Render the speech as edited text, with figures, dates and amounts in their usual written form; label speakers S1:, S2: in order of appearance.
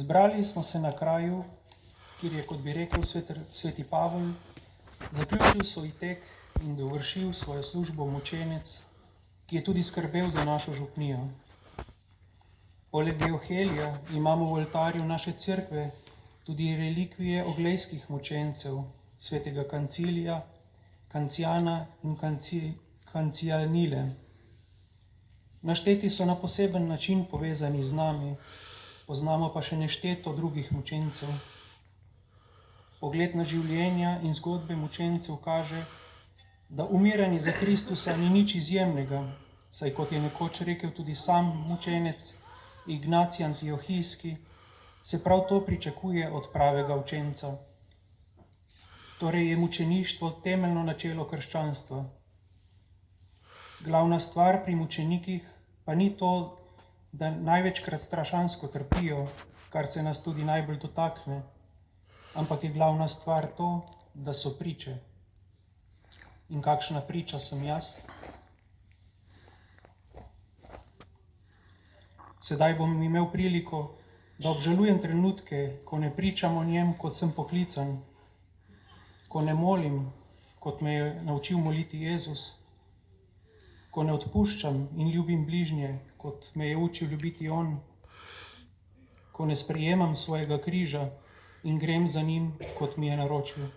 S1: Zbrali smo se na kraju, kjer je, kot bi rekel sveti Pavel, zaključil svoj tek in dovršil svojo službo mučenec, ki je tudi skrbel za našo župnijo. Poleg Evhelija imamo v oltarju naše cerkve tudi relikvije oglejskih mučencev, svetega Kancilija, Kancijana in Kancijanile. Našteti so na poseben način povezani z nami, poznamo pa še nešteto drugih mučencev. Pogled na življenja in zgodbe mučencev kaže, da umiranje za Kristusa ni nič izjemnega, saj kot je nekoč rekel tudi sam mučenec Ignacij Antiohijski, se prav to pričakuje od pravega učenca. Torej je mučeništvo temeljno načelo krščanstva. Glavna stvar pri mučenikih pa ni to, da največkrat strašansko trpijo, kar se nas tudi najbolj dotakne, ampak je glavna stvar to, da so priče. In kakšna priča sem jaz? Sedaj bom imel priliko, da obžalujem trenutke, ko ne pričam o njem, kot sem poklican, ko ne molim, kot me je naučil moliti Jezus, ko ne odpuščam in ljubim bližnje, kot me je učil ljubiti on, ko ne sprejemam svojega križa in grem za njim, kot mi je naročil.